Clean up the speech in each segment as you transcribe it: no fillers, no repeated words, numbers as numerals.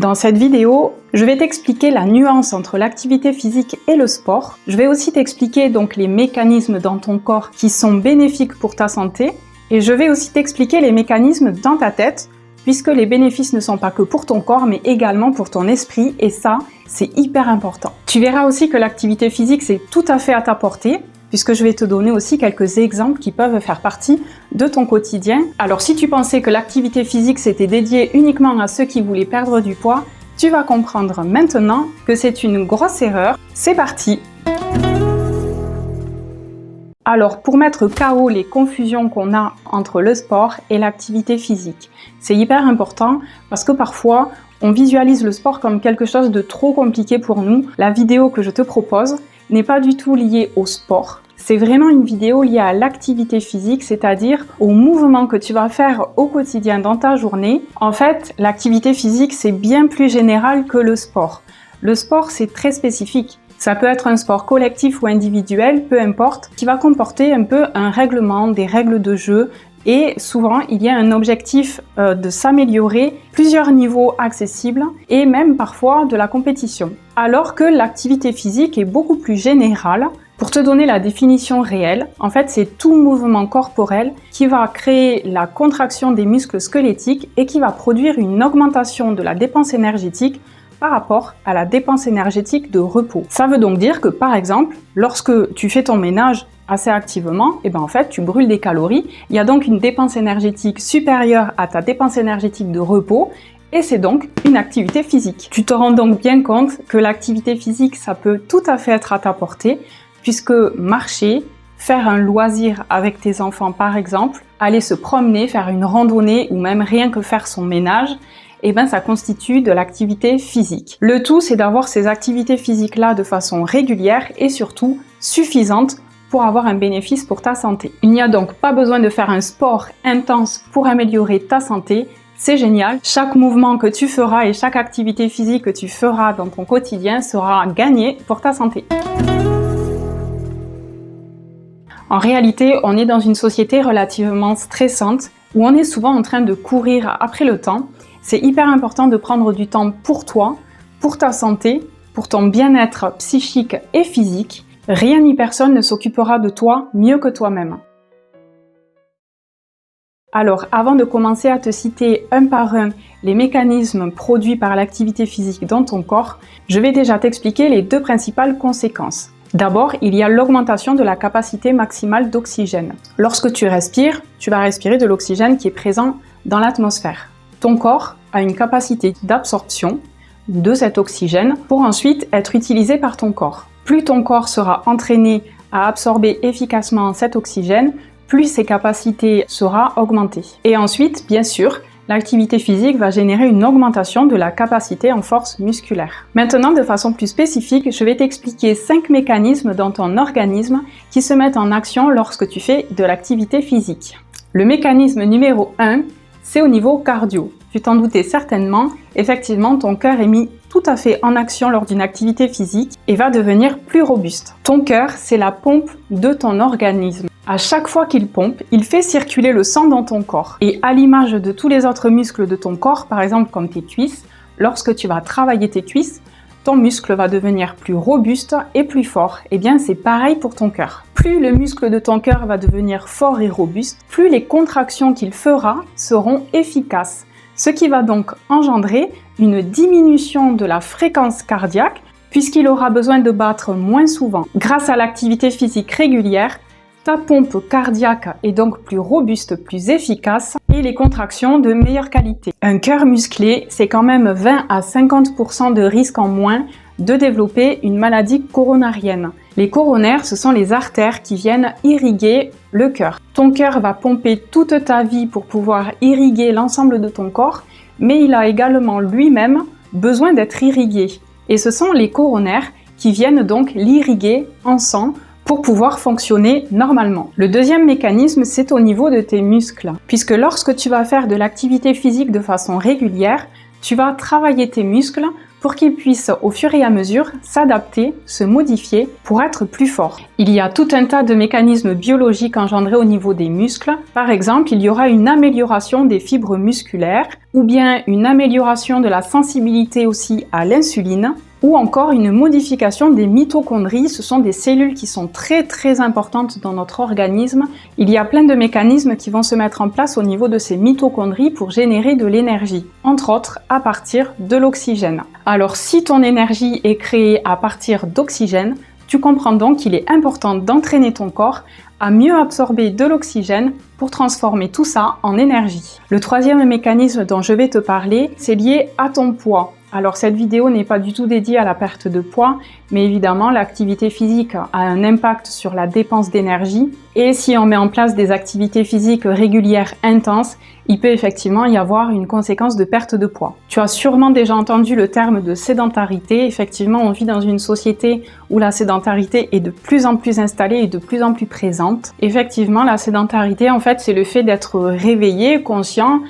Dans cette vidéo, je vais t'expliquer la nuance entre l'activité physique et le sport. Je vais aussi t'expliquer donc les mécanismes dans ton corps qui sont bénéfiques pour ta santé. Et je vais aussi t'expliquer les mécanismes dans ta tête, puisque les bénéfices ne sont pas que pour ton corps, mais également pour ton esprit. Et ça, c'est hyper important. Tu verras aussi que l'activité physique, c'est tout à fait à ta portée, puisque je vais te donner aussi quelques exemples qui peuvent faire partie de ton quotidien. Alors si tu pensais que l'activité physique c'était dédié uniquement à ceux qui voulaient perdre du poids, tu vas comprendre maintenant que c'est une grosse erreur. C'est parti! Alors pour mettre KO les confusions qu'on a entre le sport et l'activité physique, c'est hyper important parce que parfois on visualise le sport comme quelque chose de trop compliqué pour nous. La vidéo que je te propose n'est pas du tout liée au sport. C'est vraiment une vidéo liée à l'activité physique, c'est-à-dire au mouvement que tu vas faire au quotidien dans ta journée. En fait, l'activité physique, c'est bien plus général que le sport. Le sport, c'est très spécifique. Ça peut être un sport collectif ou individuel, peu importe, qui va comporter un peu un règlement, des règles de jeu. Et souvent, il y a un objectif de s'améliorer, plusieurs niveaux accessibles et même parfois de la compétition. Alors que l'activité physique est beaucoup plus générale. Pour te donner la définition réelle, en fait, c'est tout mouvement corporel qui va créer la contraction des muscles squelettiques et qui va produire une augmentation de la dépense énergétique par rapport à la dépense énergétique de repos. Ça veut donc dire que, par exemple, lorsque tu fais ton ménage assez activement, en fait, tu brûles des calories. Il y a donc une dépense énergétique supérieure à ta dépense énergétique de repos et c'est donc une activité physique. Tu te rends donc bien compte que l'activité physique, ça peut tout à fait être à ta portée puisque marcher, faire un loisir avec tes enfants par exemple, aller se promener, faire une randonnée ou même rien que faire son ménage, ça constitue de l'activité physique. Le tout, c'est d'avoir ces activités physiques-là de façon régulière et surtout suffisante pour avoir un bénéfice pour ta santé. Il n'y a donc pas besoin de faire un sport intense pour améliorer ta santé. C'est génial. Chaque mouvement que tu feras et chaque activité physique que tu feras dans ton quotidien sera gagné pour ta santé. En réalité, on est dans une société relativement stressante où on est souvent en train de courir après le temps. C'est hyper important de prendre du temps pour toi, pour ta santé, pour ton bien-être psychique et physique. Rien ni personne ne s'occupera de toi mieux que toi-même. Alors, avant de commencer à te citer un par un les mécanismes produits par l'activité physique dans ton corps, je vais déjà t'expliquer les deux principales conséquences. D'abord, il y a l'augmentation de la capacité maximale d'oxygène. Lorsque tu respires, tu vas respirer de l'oxygène qui est présent dans l'atmosphère. Ton corps a une capacité d'absorption de cet oxygène pour ensuite être utilisé par ton corps. Plus ton corps sera entraîné à absorber efficacement cet oxygène, plus ses capacités seront augmentées. Et ensuite, bien sûr, l'activité physique va générer une augmentation de la capacité en force musculaire. Maintenant, de façon plus spécifique, je vais t'expliquer 5 mécanismes dans ton organisme qui se mettent en action lorsque tu fais de l'activité physique. Le mécanisme numéro 1, c'est au niveau cardio. Tu t'en doutais certainement, effectivement, ton cœur est mis tout à fait en action lors d'une activité physique et va devenir plus robuste. Ton cœur, c'est la pompe de ton organisme. À chaque fois qu'il pompe, il fait circuler le sang dans ton corps. Et à l'image de tous les autres muscles de ton corps, par exemple comme tes cuisses, lorsque tu vas travailler tes cuisses, ton muscle va devenir plus robuste et plus fort. C'est pareil pour ton cœur. Plus le muscle de ton cœur va devenir fort et robuste, plus les contractions qu'il fera seront efficaces. Ce qui va donc engendrer une diminution de la fréquence cardiaque puisqu'il aura besoin de battre moins souvent. Grâce à l'activité physique régulière, ta pompe cardiaque est donc plus robuste, plus efficace et les contractions de meilleure qualité. Un cœur musclé, c'est quand même 20 à 50% de risque en moins de développer une maladie coronarienne. Les coronaires, ce sont les artères qui viennent irriguer le cœur. Ton cœur va pomper toute ta vie pour pouvoir irriguer l'ensemble de ton corps, mais il a également lui-même besoin d'être irrigué. Et ce sont les coronaires qui viennent donc l'irriguer en sang pour pouvoir fonctionner normalement. Le deuxième mécanisme, c'est au niveau de tes muscles. Puisque lorsque tu vas faire de l'activité physique de façon régulière, tu vas travailler tes muscles pour qu'ils puissent au fur et à mesure s'adapter, se modifier pour être plus forts. Il y a tout un tas de mécanismes biologiques engendrés au niveau des muscles. Par exemple, il y aura une amélioration des fibres musculaires ou bien une amélioration de la sensibilité aussi à l'insuline, ou encore une modification des mitochondries. Ce sont des cellules qui sont très importantes dans notre organisme. Il y a plein de mécanismes qui vont se mettre en place au niveau de ces mitochondries pour générer de l'énergie, entre autres à partir de l'oxygène. Alors si ton énergie est créée à partir d'oxygène, tu comprends donc qu'il est important d'entraîner ton corps à mieux absorber de l'oxygène pour transformer tout ça en énergie. Le troisième mécanisme dont je vais te parler, c'est lié à ton poids. Alors cette vidéo n'est pas du tout dédiée à la perte de poids, mais évidemment l'activité physique a un impact sur la dépense d'énergie et si on met en place des activités physiques régulières intenses, il peut effectivement y avoir une conséquence de perte de poids. Tu as sûrement déjà entendu le terme de sédentarité. Effectivement, on vit dans une société où la sédentarité est de plus en plus installée et de plus en plus présente. Effectivement, la sédentarité, en fait, c'est le fait d'être réveillé, conscient,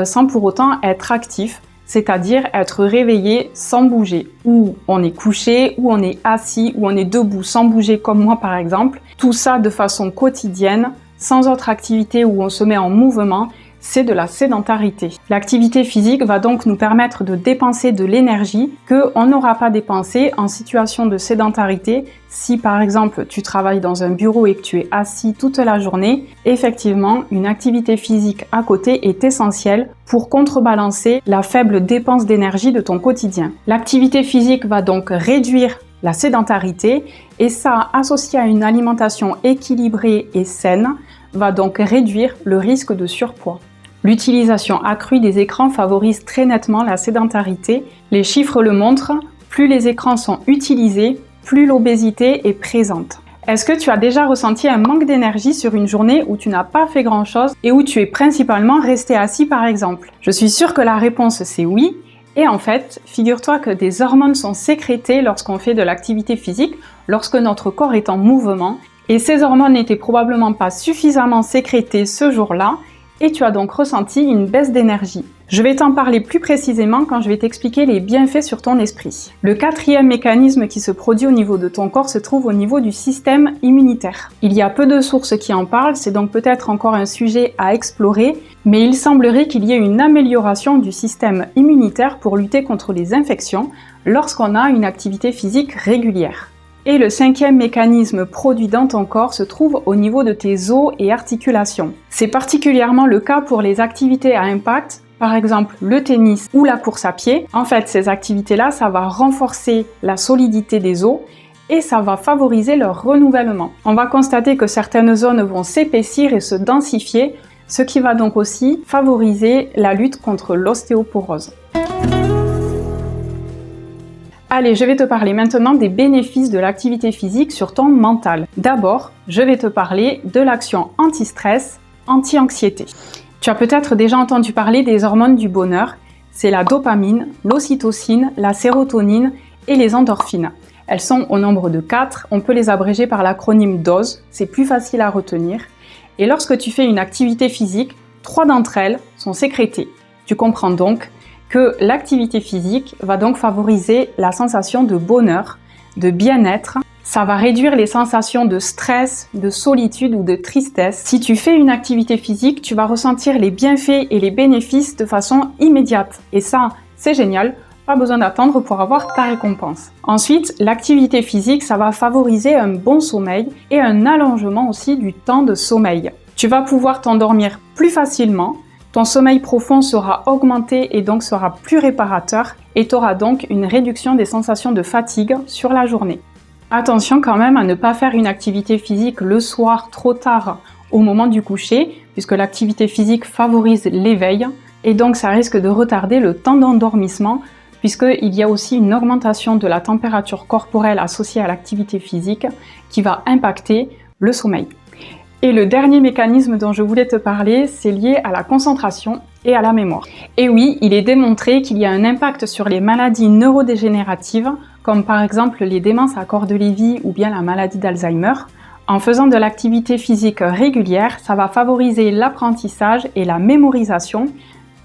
sans pour autant être actif. C'est-à-dire être réveillé sans bouger, ou on est couché, ou on est assis, ou on est debout sans bouger comme moi par exemple. Tout ça de façon quotidienne, sans autre activité où on se met en mouvement, c'est de la sédentarité. L'activité physique va donc nous permettre de dépenser de l'énergie qu'on n'aura pas dépensée en situation de sédentarité. Si par exemple tu travailles dans un bureau et que tu es assis toute la journée, effectivement une activité physique à côté est essentielle pour contrebalancer la faible dépense d'énergie de ton quotidien. L'activité physique va donc réduire la sédentarité et ça, associé à une alimentation équilibrée et saine, va donc réduire le risque de surpoids. L'utilisation accrue des écrans favorise très nettement la sédentarité. Les chiffres le montrent, plus les écrans sont utilisés, plus l'obésité est présente. Est-ce que tu as déjà ressenti un manque d'énergie sur une journée où tu n'as pas fait grand-chose et où tu es principalement resté assis par exemple? Je suis sûre que la réponse c'est oui. Et en fait, figure-toi que des hormones sont sécrétées lorsqu'on fait de l'activité physique, lorsque notre corps est en mouvement. Et ces hormones n'étaient probablement pas suffisamment sécrétées ce jour-là et tu as donc ressenti une baisse d'énergie. Je vais t'en parler plus précisément quand je vais t'expliquer les bienfaits sur ton esprit. Le quatrième mécanisme qui se produit au niveau de ton corps se trouve au niveau du système immunitaire. Il y a peu de sources qui en parlent, c'est donc peut-être encore un sujet à explorer, mais il semblerait qu'il y ait une amélioration du système immunitaire pour lutter contre les infections lorsqu'on a une activité physique régulière. Et le cinquième mécanisme produit dans ton corps se trouve au niveau de tes os et articulations. C'est particulièrement le cas pour les activités à impact, par exemple le tennis ou la course à pied. En fait, ces activités-là, ça va renforcer la solidité des os et ça va favoriser leur renouvellement. On va constater que certaines zones vont s'épaissir et se densifier, ce qui va donc aussi favoriser la lutte contre l'ostéoporose. Allez, je vais te parler maintenant des bénéfices de l'activité physique sur ton mental. D'abord, je vais te parler de l'action anti-stress, anti-anxiété. Tu as peut-être déjà entendu parler des hormones du bonheur. C'est la dopamine, l'ocytocine, la sérotonine et les endorphines. Elles sont au nombre de 4, on peut les abréger par l'acronyme DOSE, c'est plus facile à retenir. Et lorsque tu fais une activité physique, 3 d'entre elles sont sécrétées. Tu comprends donc que l'activité physique va donc favoriser la sensation de bonheur, de bien-être. Ça va réduire les sensations de stress, de solitude ou de tristesse. Si tu fais une activité physique, tu vas ressentir les bienfaits et les bénéfices de façon immédiate. Et ça, c'est génial, pas besoin d'attendre pour avoir ta récompense. Ensuite, l'activité physique, ça va favoriser un bon sommeil et un allongement aussi du temps de sommeil. Tu vas pouvoir t'endormir plus facilement. Ton sommeil profond sera augmenté et donc sera plus réparateur et tu auras donc une réduction des sensations de fatigue sur la journée. Attention quand même à ne pas faire une activité physique le soir trop tard au moment du coucher puisque l'activité physique favorise l'éveil et donc ça risque de retarder le temps d'endormissement puisqu'il y a aussi une augmentation de la température corporelle associée à l'activité physique qui va impacter le sommeil. Et le dernier mécanisme dont je voulais te parler, c'est lié à la concentration et à la mémoire. Et oui, il est démontré qu'il y a un impact sur les maladies neurodégénératives, comme par exemple les démences à corps de Lévy ou bien la maladie d'Alzheimer. En faisant de l'activité physique régulière, ça va favoriser l'apprentissage et la mémorisation,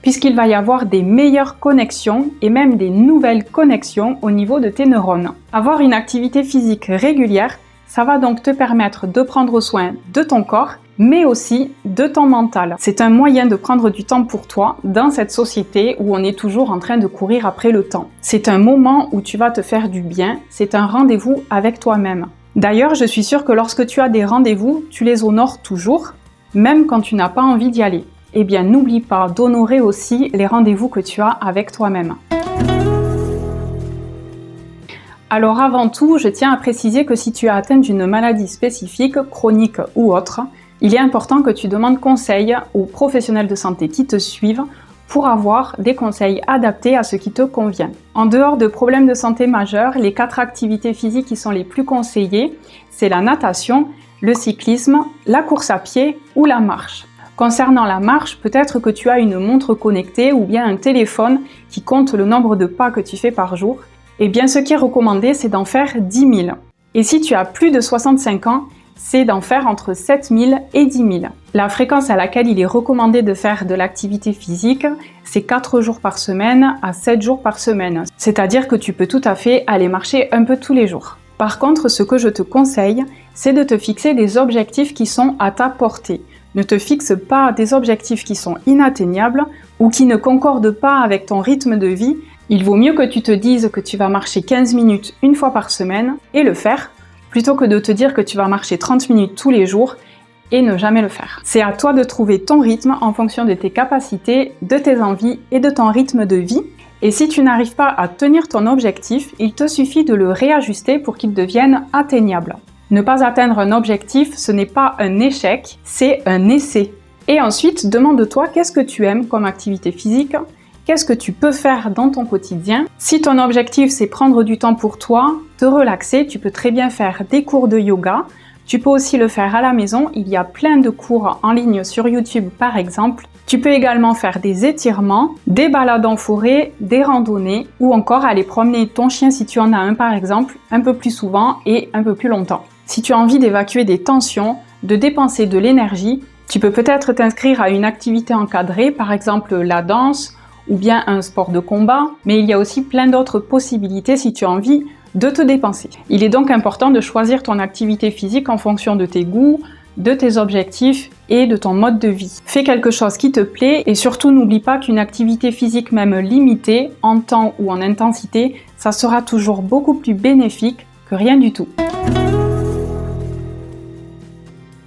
puisqu'il va y avoir des meilleures connexions et même des nouvelles connexions au niveau de tes neurones. Avoir une activité physique régulière, ça va donc te permettre de prendre soin de ton corps, mais aussi de ton mental. C'est un moyen de prendre du temps pour toi dans cette société où on est toujours en train de courir après le temps. C'est un moment où tu vas te faire du bien, c'est un rendez-vous avec toi-même. D'ailleurs, je suis sûre que lorsque tu as des rendez-vous, tu les honores toujours, même quand tu n'as pas envie d'y aller. Eh bien, n'oublie pas d'honorer aussi les rendez-vous que tu as avec toi-même. Alors avant tout, je tiens à préciser que si tu es atteint d'une maladie spécifique, chronique ou autre, il est important que tu demandes conseil aux professionnels de santé qui te suivent pour avoir des conseils adaptés à ce qui te convient. En dehors de problèmes de santé majeurs, les 4 activités physiques qui sont les plus conseillées, c'est la natation, le cyclisme, la course à pied ou la marche. Concernant la marche, peut-être que tu as une montre connectée ou bien un téléphone qui compte le nombre de pas que tu fais par jour. Eh bien, ce qui est recommandé, c'est d'en faire 10 000. Et si tu as plus de 65 ans, c'est d'en faire entre 7 000 et 10 000. La fréquence à laquelle il est recommandé de faire de l'activité physique, c'est 4 jours par semaine à 7 jours par semaine. C'est-à-dire que tu peux tout à fait aller marcher un peu tous les jours. Par contre, ce que je te conseille, c'est de te fixer des objectifs qui sont à ta portée. Ne te fixe pas des objectifs qui sont inatteignables ou qui ne concordent pas avec ton rythme de vie. Il vaut mieux que tu te dises que tu vas marcher 15 minutes une fois par semaine et le faire, plutôt que de te dire que tu vas marcher 30 minutes tous les jours et ne jamais le faire. C'est à toi de trouver ton rythme en fonction de tes capacités, de tes envies et de ton rythme de vie. Et si tu n'arrives pas à tenir ton objectif, il te suffit de le réajuster pour qu'il devienne atteignable. Ne pas atteindre un objectif, ce n'est pas un échec, c'est un essai. Et ensuite, demande-toi qu'est-ce que tu aimes comme activité physique, qu'est-ce que tu peux faire dans ton quotidien. Si ton objectif, c'est prendre du temps pour toi, te relaxer, tu peux très bien faire des cours de yoga. Tu peux aussi le faire à la maison, il y a plein de cours en ligne sur YouTube par exemple. Tu peux également faire des étirements, des balades en forêt, des randonnées ou encore aller promener ton chien si tu en as un par exemple, un peu plus souvent et un peu plus longtemps. Si tu as envie d'évacuer des tensions, de dépenser de l'énergie, tu peux peut-être t'inscrire à une activité encadrée, par exemple la danse ou bien un sport de combat, mais il y a aussi plein d'autres possibilités si tu as envie de te dépenser. Il est donc important de choisir ton activité physique en fonction de tes goûts, de tes objectifs et de ton mode de vie. Fais quelque chose qui te plaît et surtout n'oublie pas qu'une activité physique même limitée, en temps ou en intensité, ça sera toujours beaucoup plus bénéfique que rien du tout.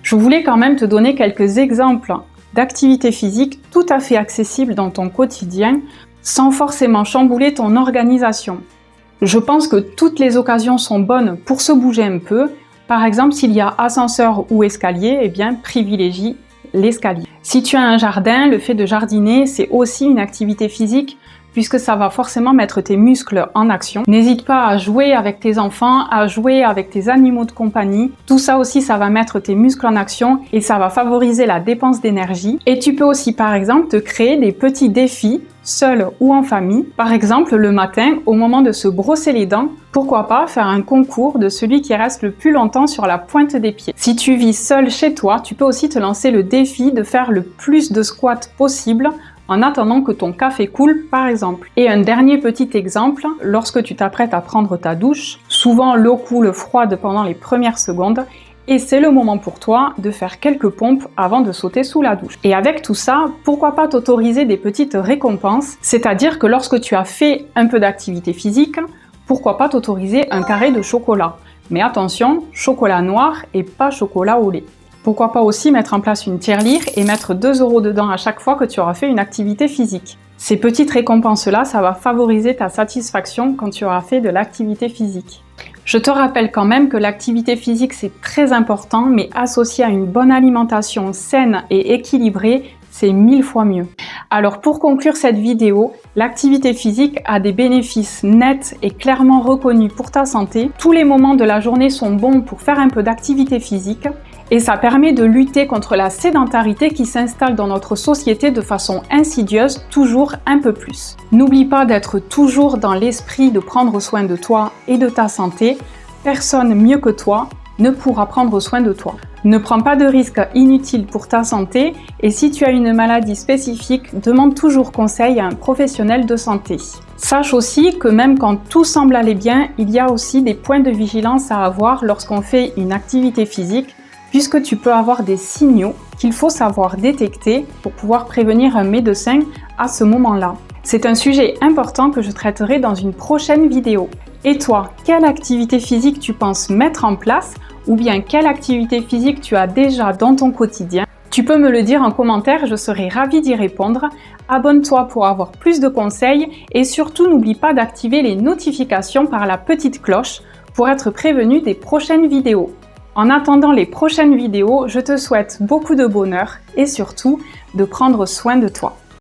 Je voulais quand même te donner quelques exemples d'activités physiques tout à fait accessibles dans ton quotidien sans forcément chambouler ton organisation. Je pense que toutes les occasions sont bonnes pour se bouger un peu. Par exemple, s'il y a ascenseur ou escalier, eh bien privilégie l'escalier. Si tu as un jardin, le fait de jardiner, c'est aussi une activité physique puisque ça va forcément mettre tes muscles en action. N'hésite pas à jouer avec tes enfants, à jouer avec tes animaux de compagnie. Tout ça aussi, ça va mettre tes muscles en action et ça va favoriser la dépense d'énergie. Et tu peux aussi, par exemple, te créer des petits défis, seul ou en famille. Par exemple, le matin, au moment de se brosser les dents, pourquoi pas faire un concours de celui qui reste le plus longtemps sur la pointe des pieds. Si tu vis seul chez toi, tu peux aussi te lancer le défi de faire le plus de squats possible en attendant que ton café coule par exemple. Et un dernier petit exemple, lorsque tu t'apprêtes à prendre ta douche, souvent l'eau coule froide pendant les premières secondes et c'est le moment pour toi de faire quelques pompes avant de sauter sous la douche. Et avec tout ça, pourquoi pas t'autoriser des petites récompenses, c'est-à-dire que lorsque tu as fait un peu d'activité physique, pourquoi pas t'autoriser un carré de chocolat. Mais attention, chocolat noir et pas chocolat au lait. Pourquoi pas aussi mettre en place une tirelire et mettre 2 € dedans à chaque fois que tu auras fait une activité physique. Ces petites récompenses-là, ça va favoriser ta satisfaction quand tu auras fait de l'activité physique. Je te rappelle quand même que l'activité physique c'est très important, mais associé à une bonne alimentation saine et équilibrée, c'est 1000 fois mieux. Alors pour conclure cette vidéo, l'activité physique a des bénéfices nets et clairement reconnus pour ta santé. Tous les moments de la journée sont bons pour faire un peu d'activité physique et ça permet de lutter contre la sédentarité qui s'installe dans notre société de façon insidieuse, toujours un peu plus. N'oublie pas d'être toujours dans l'esprit de prendre soin de toi et de ta santé. Personne mieux que toi ne pourra prendre soin de toi. Ne prends pas de risques inutiles pour ta santé et si tu as une maladie spécifique, demande toujours conseil à un professionnel de santé. Sache aussi que même quand tout semble aller bien, il y a aussi des points de vigilance à avoir lorsqu'on fait une activité physique, puisque tu peux avoir des signaux qu'il faut savoir détecter pour pouvoir prévenir un médecin à ce moment-là. C'est un sujet important que je traiterai dans une prochaine vidéo. Et toi, quelle activité physique tu penses mettre en place ou bien quelle activité physique tu as déjà dans ton quotidien? Tu peux me le dire en commentaire, je serai ravie d'y répondre. Abonne-toi pour avoir plus de conseils et surtout n'oublie pas d'activer les notifications par la petite cloche pour être prévenu des prochaines vidéos. En attendant les prochaines vidéos, je te souhaite beaucoup de bonheur et surtout de prendre soin de toi.